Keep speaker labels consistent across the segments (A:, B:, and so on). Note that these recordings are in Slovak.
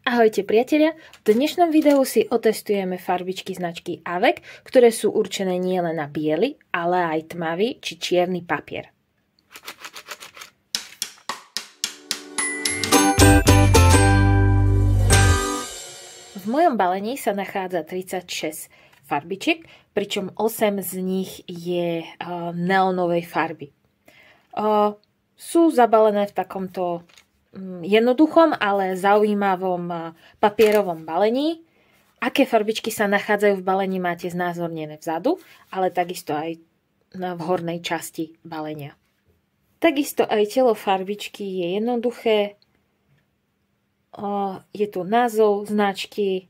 A: Ahojte priatelia, v dnešnom videu si otestujeme farbičky značky Avec, ktoré sú určené nielen na biely, ale aj tmavý či čierny papier. V mojom balení sa nachádza 36 farbičiek, pričom 8 z nich je neónovej farby. Sú zabalené v takomto jednoduchom, ale zaujímavom papierovom balení. Aké farbičky sa nachádzajú v balení, máte znázornené vzadu, ale takisto aj v hornej časti balenia. Takisto aj telo farbičky je jednoduché. Je tu názov značky,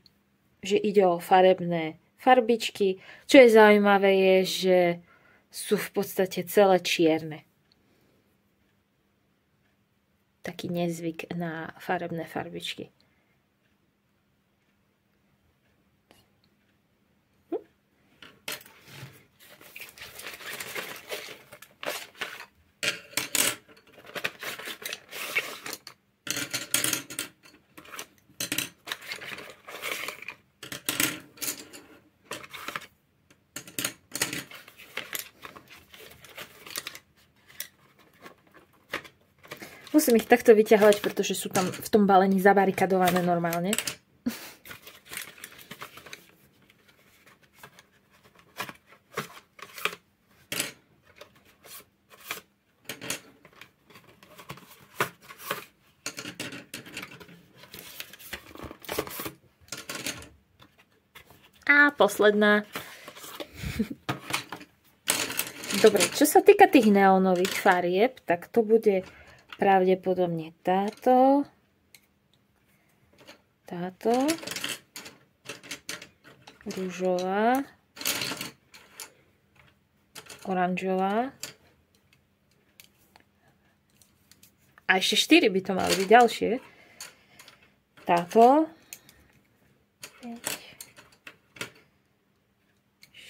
A: že ide o farebné farbičky. Čo je zaujímavé je, že sú v podstate celé čierne. Taký nezvyk na farebné farbičky. Musím ich takto vyťahovať, pretože sú tam v tom balení zabarikadované normálne. A posledná. Dobre, čo sa týka tých neónových farieb, tak to bude pravdepodobne táto, ružová, oranžová a ešte 4 by to mali byť ďalšie. Táto 5,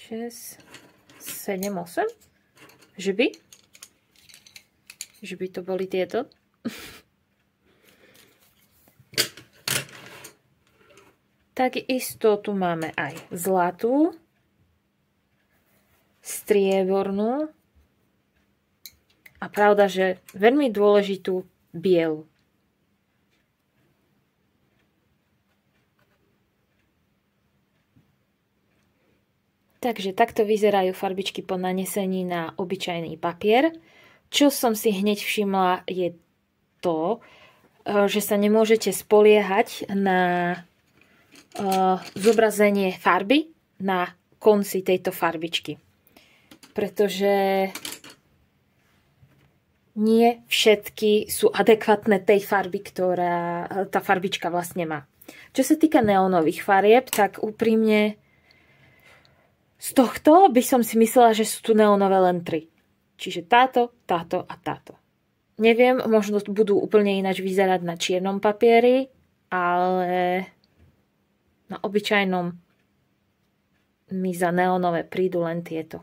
A: 6, 7, 8, že by to boli tieto. Takisto tu máme aj zlatú, striebornú a pravda, že veľmi dôležitú bielu. Takže takto vyzerajú farbičky po nanesení na obyčajný papier. Čo som si hneď všimla je to, že sa nemôžete spoliehať na zobrazenie farby na konci tejto farbičky. Pretože nie všetky sú adekvátne tej farby, ktorá tá farbička vlastne má. Čo sa týka neónových farieb, tak úprimne z tohto by som si myslela, že sú tu neónové len 3. Čiže táto, táto a táto. Neviem, možno budú úplne ináč vyzerať na čiernom papieri, ale na obyčajnom mi za neónové prídu len tieto.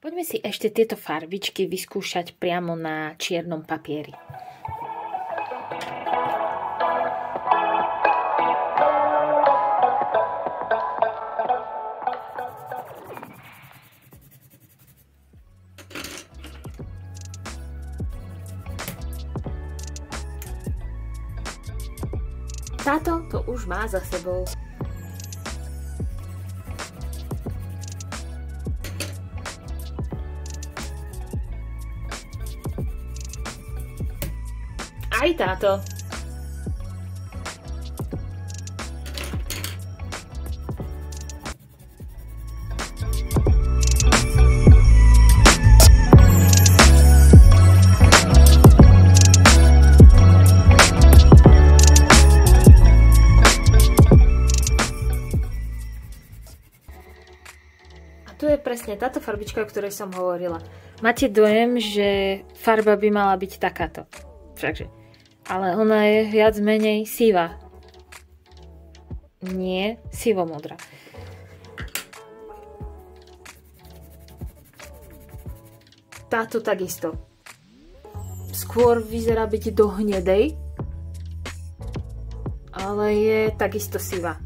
A: Poďme si ešte tieto farbičky vyskúšať priamo na čiernom papieri. Táto to už má za sebou. Aj táto. Tu je presne táto farbička, o ktorej som hovorila. Máte dojem, že farba by mala byť takáto. Všakže. Ale ona je viac menej sivá. Nie sivomodrá. Táto takisto. Skôr vyzerá byť do hnedej. ale je takisto sivá.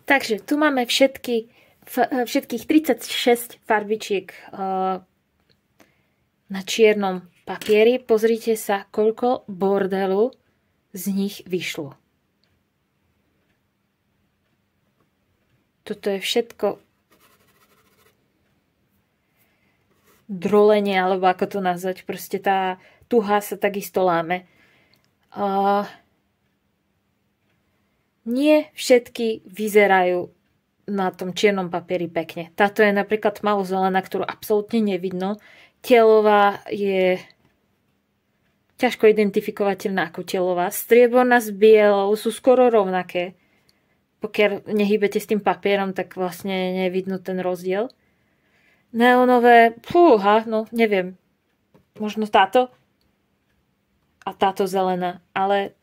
A: Takže tu máme všetkých 36 farbičiek na čiernom papieri. Pozrite sa, koľko bordelu z nich vyšlo. Toto je všetko drolenie, alebo ako to nazvať. Proste tá tuha sa takisto láme. Nie všetky vyzerajú na tom čiernom papieri pekne. Táto je napríklad tmavozelená, ktorú absolútne nevidno. Telová je ťažko identifikovateľná ako telová. Strieborná s bielou sú skoro rovnaké. Pokiaľ nehýbete s tým papierom, tak vlastne nevidno ten rozdiel. Neonové, no neviem. Možno táto a táto zelená, ale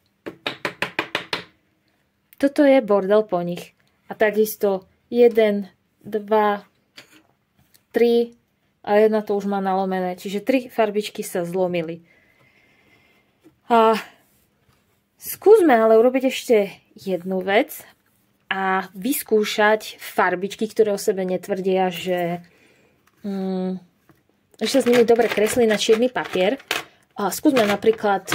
A: toto je bordel po nich. A takisto 1, 2, 3 a jedna to už má nalomené. Čiže 3 farbičky sa zlomili. A skúsme ale urobiť ešte jednu vec a vyskúšať farbičky, ktoré o sebe netvrdia, že sa s nimi dobre kreslí na čierny papier. A skúsme napríklad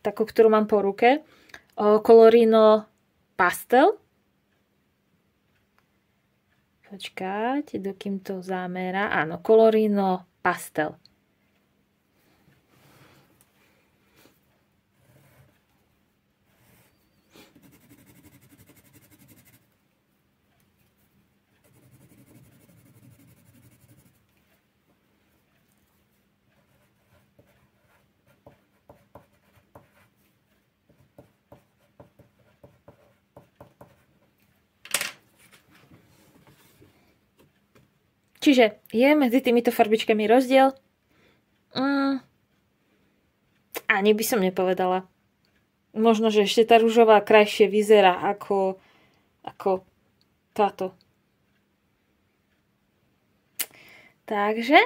A: takú, ktorú mám po ruke. Colorino Pastel. Počkať, dokým to zamera. Áno, Colorino Pastel. Čiže je medzi týmito farbičkami rozdiel? Ani by som nepovedala. Možno, že ešte tá ružová krajšie vyzerá ako táto. Takže,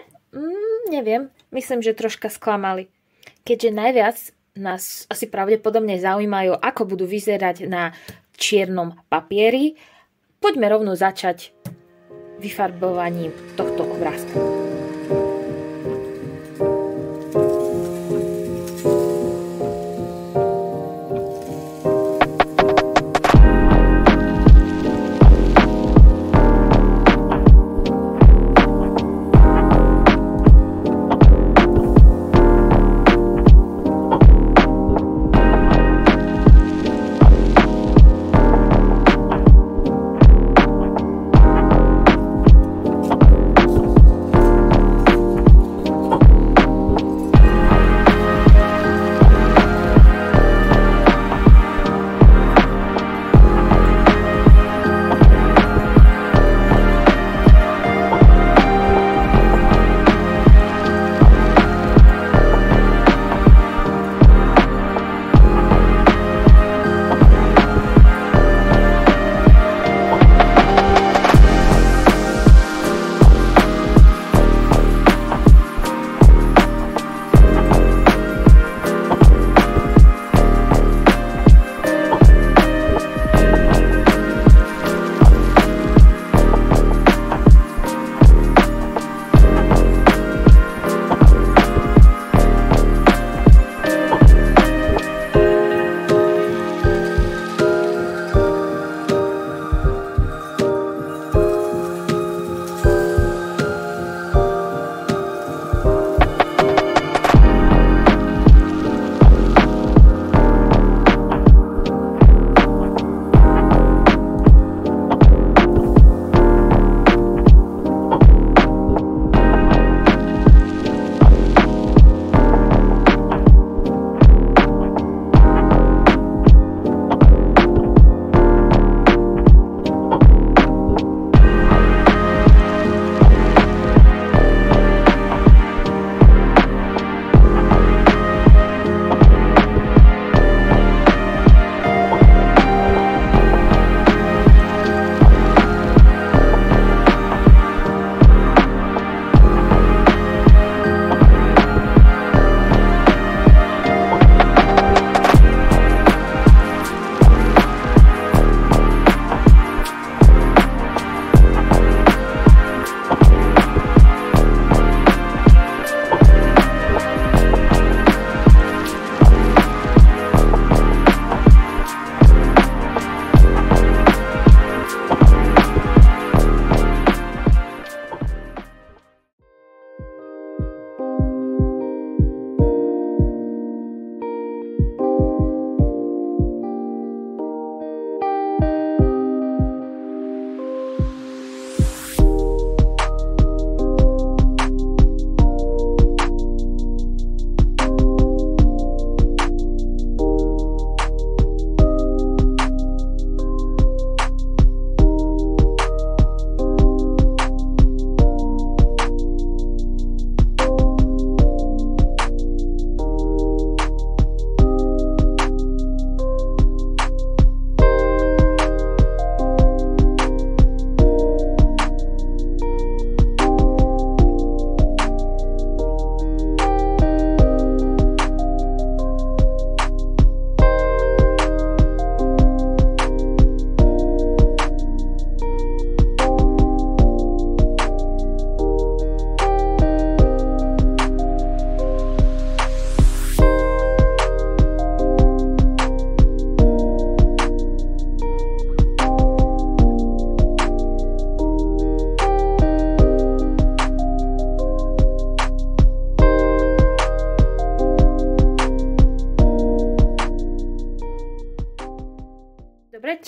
A: neviem. Myslím, že troška sklamali. Keďže najviac nás asi pravdepodobne zaujímajú, ako budú vyzerať na čiernom papieri, poďme rovno začať vyfarbovaním tohto obrázka.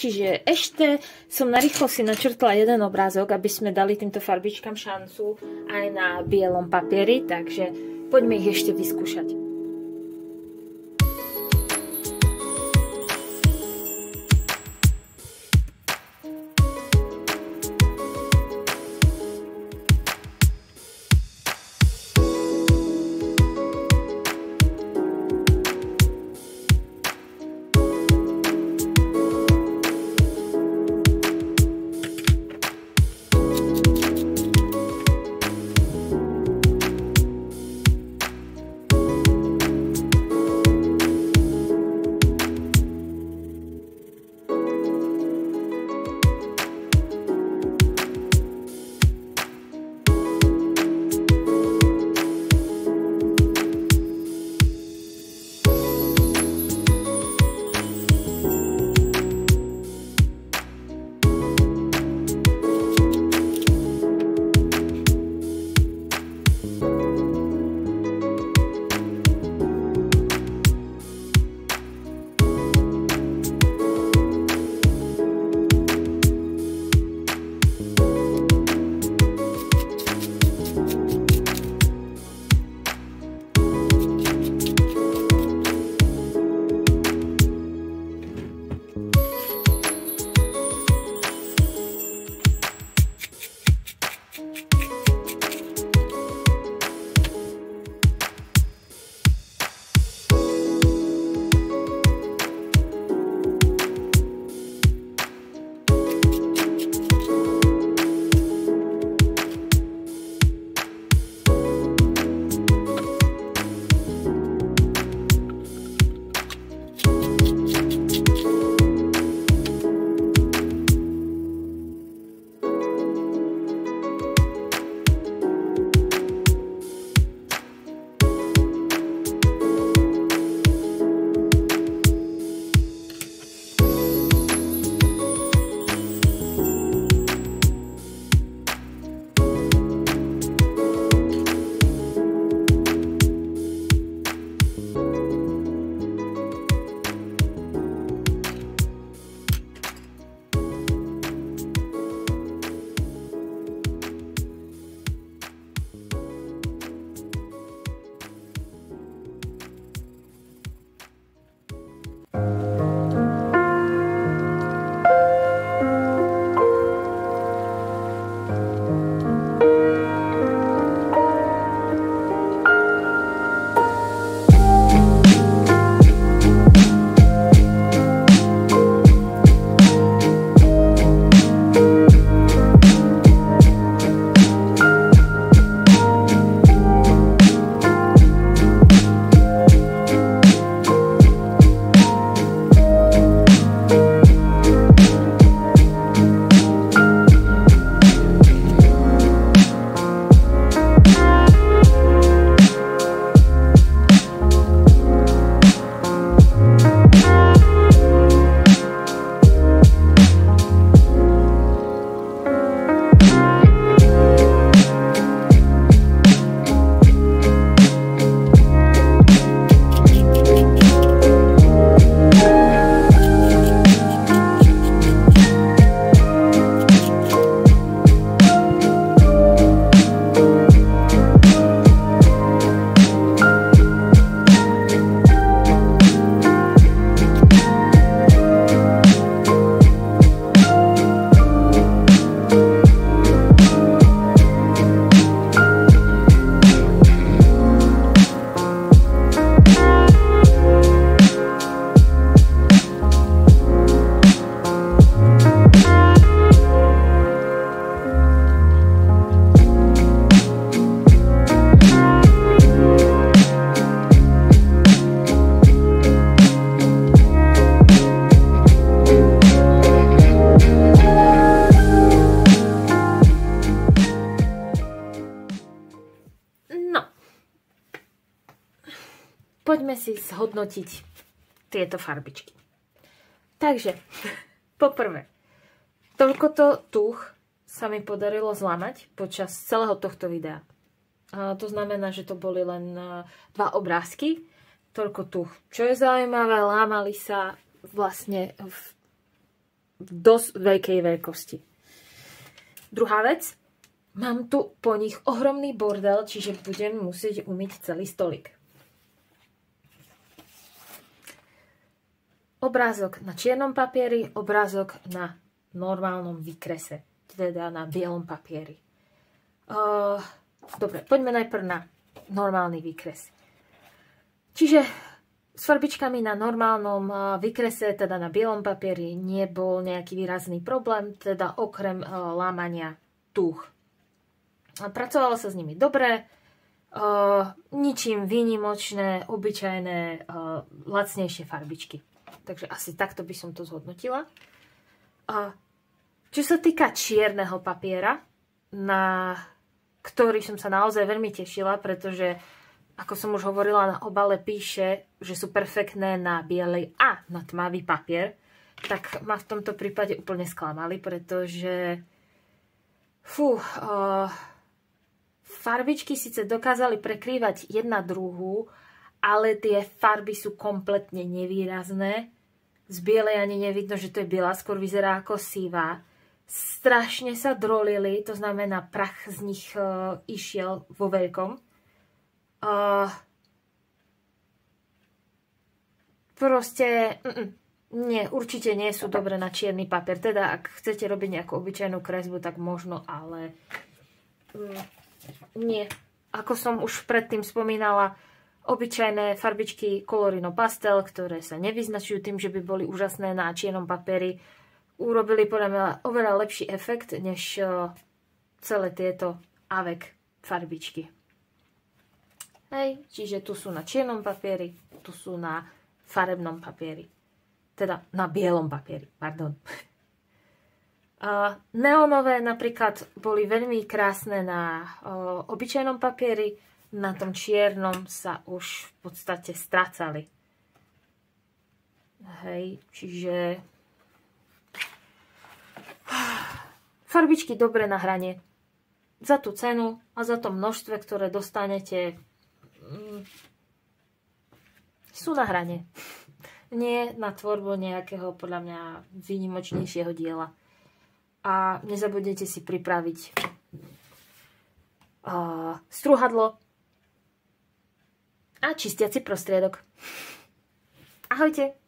A: Čiže ešte som narýchlo si načrtla jeden obrázok, aby sme dali týmto farbičkám šancu aj na bielom papieri, takže poďme ich ešte vyskúšať. Poďme si zhodnotiť tieto farbičky. Takže, poprvé, toľkoto tuch sa mi podarilo zlamať počas celého tohto videa. To znamená, že to boli len 2 obrázky, toľko tuch. Čo je zaujímavé, lámali sa vlastne v v dosť veľkej veľkosti. Druhá vec, mám tu po nich ohromný bordel, čiže budem musieť umyť celý stolik. Obrázok na čiernom papieri, obrázok na normálnom výkrese, teda na bielom papieri. Dobre, poďme najprv na normálny výkres. Čiže s farbičkami na normálnom výkrese, teda na bielom papieri, nebol nejaký výrazný problém, teda okrem lámania túch. Pracovalo sa s nimi dobre, ničím výnimočné, obyčajné, lacnejšie farbičky. Takže asi takto by som to zhodnotila. Čo sa týka čierneho papiera, na ktorý som sa naozaj veľmi tešila, pretože, ako som už hovorila, na obale píše, že sú perfektné na bielej a na tmavý papier, tak ma v tomto prípade úplne sklamali, pretože farbičky síce dokázali prekrývať jedna druhú, ale tie farby sú kompletne nevýrazné. Z bielej ani nevidno, že to je biela, skôr vyzerá ako sivá. Strašne sa drolili, to znamená, prach z nich išiel vo veľkom. Nie, určite nie sú dobré na čierny papier. Teda, ak chcete robiť nejakú obyčajnú kresbu, tak možno, ale nie. Ako som už predtým spomínala, obyčajné farbičky Colorino Pastel, ktoré sa nevyznačujú tým, že by boli úžasné na čiernom papieri, urobili podľa mňa oveľa lepší efekt, než celé tieto Avec farbičky. Hej, čiže tu sú na čiernom papieri, tu sú na farebnom papieri. Teda na bielom papieri, pardon. Neonové napríklad boli veľmi krásne na obyčajnom papieri, na tom čiernom sa už v podstate strácali. Hej, čiže farbičky dobre na hranie. Za tú cenu a za to množstve, ktoré dostanete, sú na hranie. Nie na tvorbu nejakého, podľa mňa, výnimočnejšieho diela. A nezabudnite si pripraviť strúhadlo a čistiaci prostriedok. Ahojte!